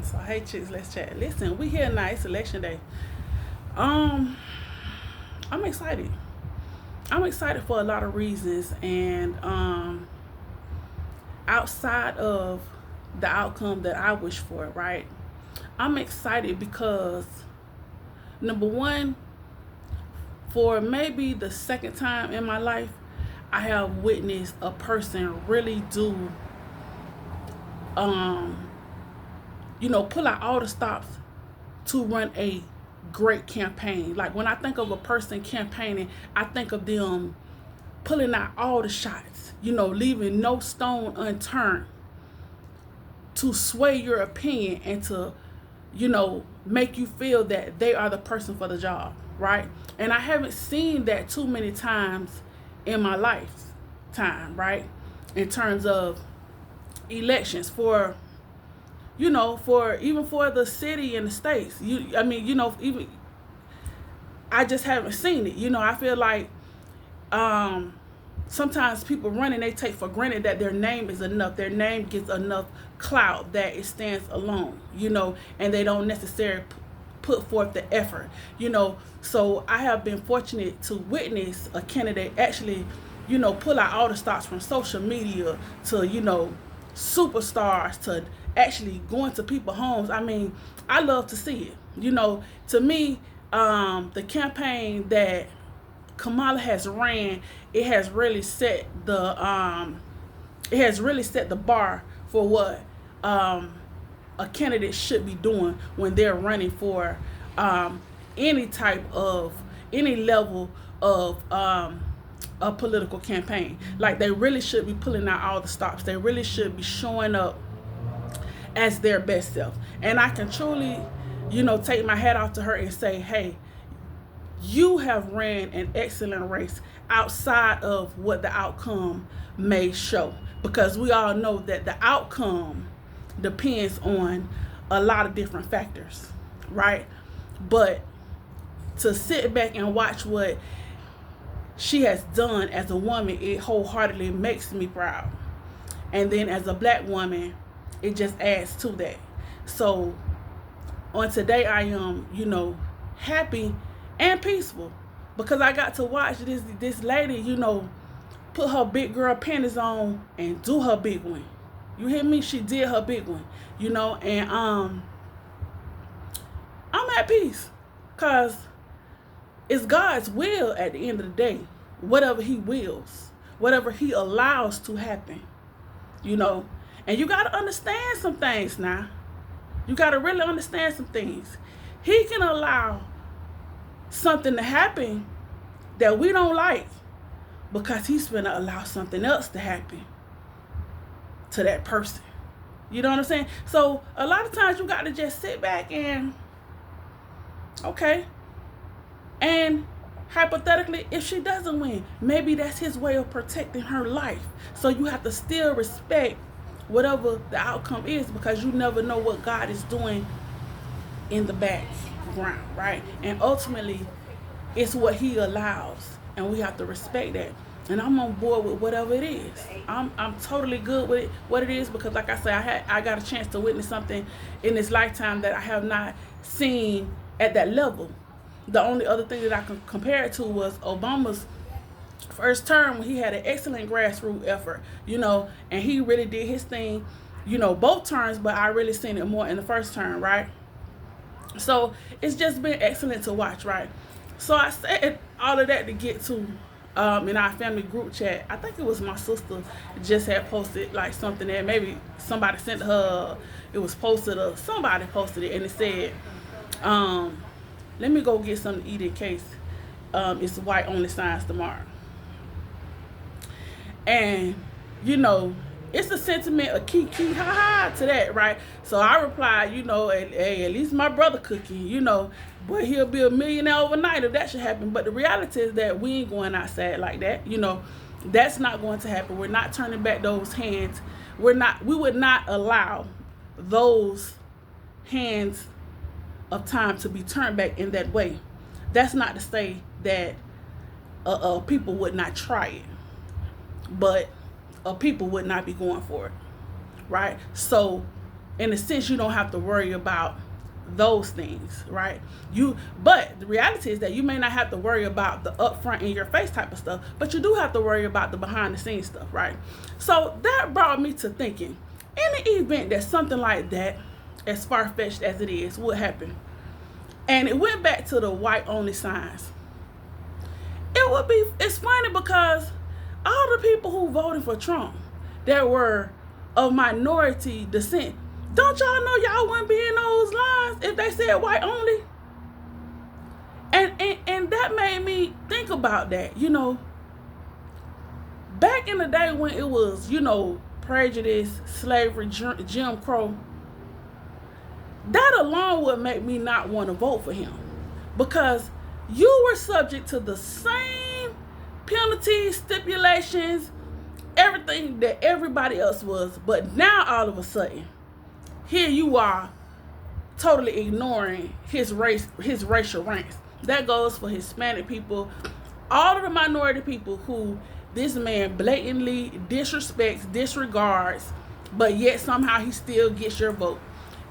So hey chicks, let's chat. Listen, we here now. It's election day. Um, I'm excited. I'm excited for a lot of reasons, and outside of the outcome that I wish for, right? I'm excited because number one, for maybe the second time in my life, I have witnessed a person really do, um, pull out all the stops to run a great campaign. Like when I think of a person campaigning, I think of them pulling out all the shots, leaving no stone unturned to sway your opinion and to, make you feel that they are the person for the job, right? And I haven't seen that too many times in my lifetime, right? In terms of elections for even for the city and the states. Even I just haven't seen it. I feel like sometimes people running, they take for granted that their name is enough. Their name gets enough clout that it stands alone, and they don't necessarily put forth the effort, So I have been fortunate to witness a candidate actually, pull out all the stops from social media to, superstars to actually going to people's homes. I mean, I love to see it. To me, the campaign that Kamala has ran, it has really set the bar for what a candidate should be doing when they're running for any level of a political campaign. Like they really should be pulling out all the stops. They really should be showing up as their best self. And I can truly, take my hat off to her and say, hey, you have ran an excellent race outside of what the outcome may show. Because we all know that the outcome depends on a lot of different factors, right? But to sit back and watch what she has done as a woman, it wholeheartedly makes me proud. And then as a black woman, it just adds to that. So on today, I am, happy and peaceful because I got to watch this lady, put her big girl panties on and do her big one. You hear me? She did her big one, and I'm at peace because it's God's will at the end of the day. Whatever he wills, whatever he allows to happen, and you got to understand some things now. You got to really understand some things. He can allow something to happen that we don't like because he's going to allow something else to happen to that person. You know what I'm saying? So a lot of times you got to just sit back and, okay, and hypothetically, if she doesn't win, maybe that's his way of protecting her life. So you have to still respect whatever the outcome is because you never know what God is doing in the background, right? And ultimately, it's what he allows, and we have to respect that. And I'm on board with whatever it is. I'm totally good with it, what it is, because like I said, I got a chance to witness something in this lifetime that I have not seen at that level. The only other thing that I can compare it to was Obama's first term when he had an excellent grassroots effort, and he really did his thing, both terms, but I really seen it more in the first term, right? So it's just been excellent to watch, right? So I said all of that to get to in our family group chat. I think it was my sister just had posted like something that maybe somebody sent her. It was posted or somebody posted it, and it said, let me go get something to eat in case it's white only signs tomorrow. And it's the sentiment of kiki ha ha to that, right? So I replied, hey, at least my brother cooking, boy, he'll be a millionaire overnight if that should happen. But the reality is that we ain't going outside like that. That's not going to happen. We're not turning back those hands. We would not allow those hands of time to be turned back in that way. That's not to say that people would not try it, but people would not be going for it, right? So in a sense, you don't have to worry about those things, right? But the reality is that you may not have to worry about the upfront in your face type of stuff, but you do have to worry about the behind the scenes stuff, right? So that brought me to thinking, in the event that something like that, as far-fetched as it is, would happen, and it went back to the white only signs, it's funny because all the people who voted for Trump that were of minority descent, don't y'all know y'all wouldn't be in those lines if they said white only? And that made me think about that, back in the day when it was, prejudice, slavery, Jim Crow, that alone would make me not want to vote for him, because you were subject to the same penalties, stipulations, everything that everybody else was. But now all of a sudden, here you are totally ignoring his racial ranks. That goes for Hispanic people, all of the minority people who this man blatantly disrespects, disregards, but yet somehow he still gets your vote.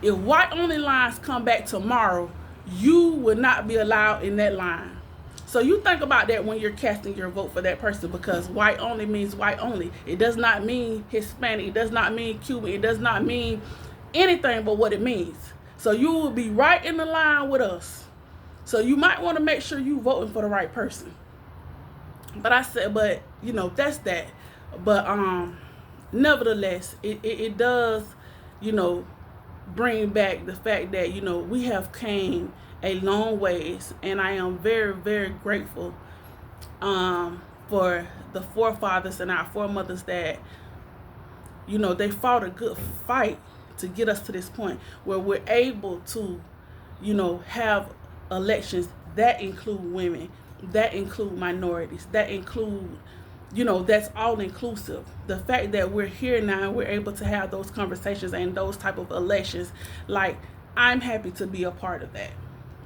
If white only lines come back tomorrow, you will not be allowed in that line. So you think about that when you're casting your vote for that person, because white only means white only. It does not mean Hispanic. It does not mean Cuban. It does not mean anything but what it means. So you will be right in the line with us. So you might want to make sure you voting for the right person. But I said, that's that. But nevertheless, it does, bring back the fact that, we have came a long ways, and I am very, very grateful for the forefathers and our foremothers that, they fought a good fight to get us to this point where we're able to, have elections that include women, that include minorities, that include, that's all inclusive. The fact that we're here now and we're able to have those conversations and those type of elections, like, I'm happy to be a part of that,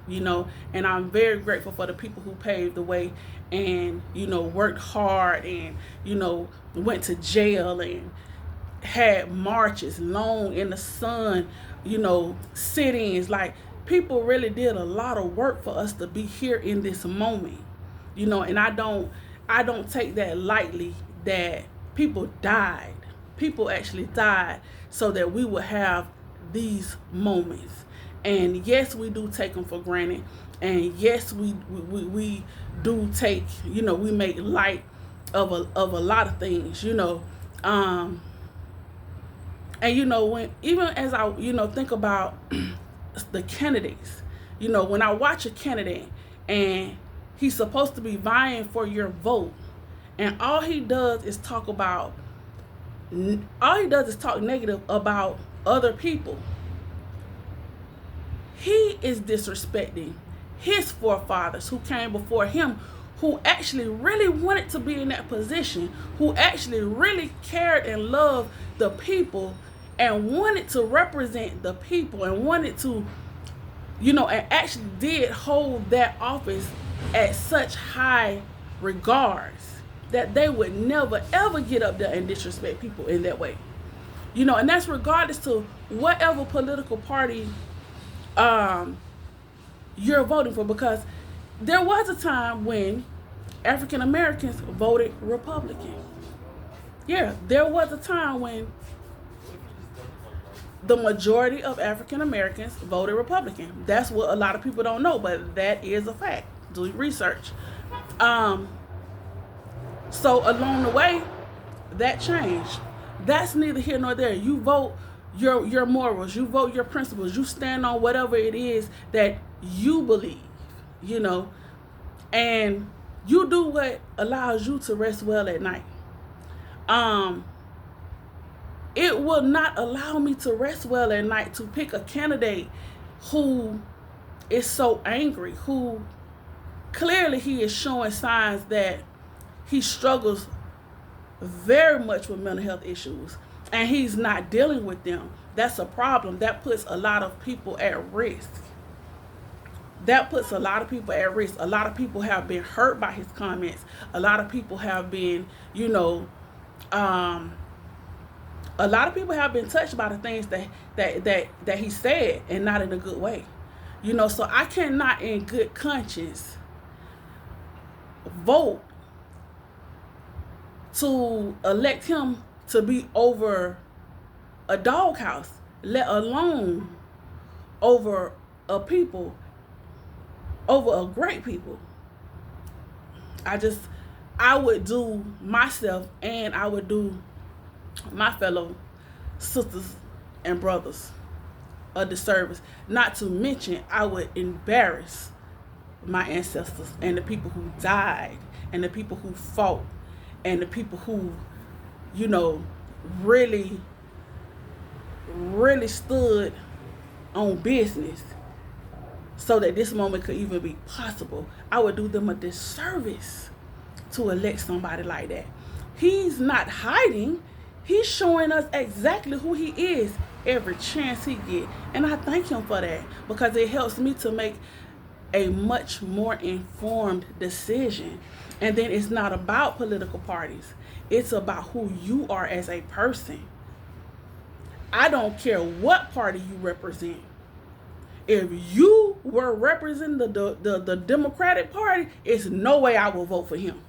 and I'm very grateful for the people who paved the way and, worked hard and, went to jail and had marches long in the sun, sit-ins. Like, people really did a lot of work for us to be here in this moment, and I don't take that lightly, that people died. People actually died so that we would have these moments. And yes, we do take them for granted. And yes, we do take, we make light of a lot of things, and when, even as I, think about the candidates, when I watch a candidate and he's supposed to be vying for your vote, and all he does is talk negative about other people. He is disrespecting his forefathers who came before him, who actually really wanted to be in that position, who actually really cared and loved the people and wanted to represent the people and wanted to, and actually did hold that office at such high regards that they would never ever get up there and disrespect people in that way. And that's regardless to whatever political party you're voting for, because there was a time when African Americans voted Republican. Yeah, there was a time when the majority of African Americans voted Republican. That's what a lot of people don't know, but that is a fact. Do your research. So along the way, that changed. That's neither here nor there. You vote your morals, you vote your principles, you stand on whatever it is that you believe, and you do what allows you to rest well at night. It will not allow me to rest well at night to pick a candidate who is so angry, who clearly he is showing signs that he struggles very much with mental health issues, and he's not dealing with them. That's a problem. That puts a lot of people at risk. A lot of people have been hurt by his comments. A lot of people have been, A lot of people have been touched by the things that he said, and not in a good way. So I cannot in good conscience vote to elect him to be over a doghouse, let alone over a people, over a great people. I would do myself, and I would do my fellow sisters and brothers a disservice. Not to mention, I would embarrass my ancestors and the people who died and the people who fought and the people who, really, really stood on business so that this moment could even be possible. I would do them a disservice to elect somebody like that. He's not hiding. He's showing us exactly who he is every chance he get. And I thank him for that, because it helps me to make a much more informed decision. And then it's not about political parties. It's about who you are as a person. I don't care what party you represent. If you were representing the Democratic Party, it's no way I will vote for him.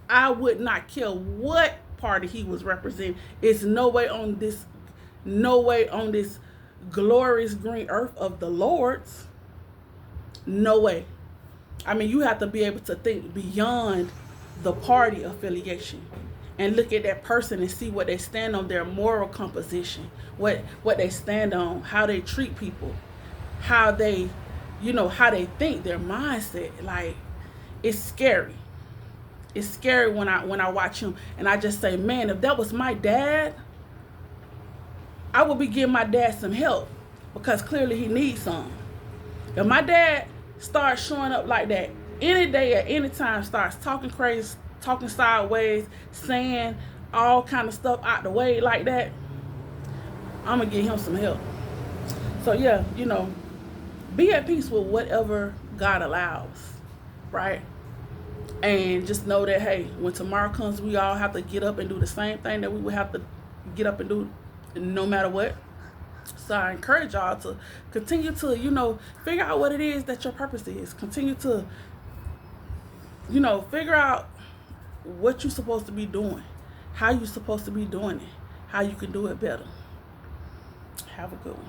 I would not care what party he was representing. It's no way on this glorious green earth of the Lord's. No way. I mean, you have to be able to think beyond the party affiliation and look at that person and see what they stand on, their moral composition, what they stand on, how they treat people, how they think, their mindset. Like, it's scary. It's scary when I watch him, and I just say, man, if that was my dad, I would be giving my dad some help, because clearly he needs some. If my dad starts showing up like that any day at any time, starts talking crazy, talking sideways, saying all kind of stuff out the way like that, I'm gonna give him some help. So yeah, be at peace with whatever God allows, right? And just know that, hey, when tomorrow comes, we all have to get up and do the same thing that we would have to get up and do no matter what. So I encourage y'all to continue to, figure out what it is that your purpose is. Continue to, figure out what you're supposed to be doing, how you're supposed to be doing it, how you can do it better. Have a good one.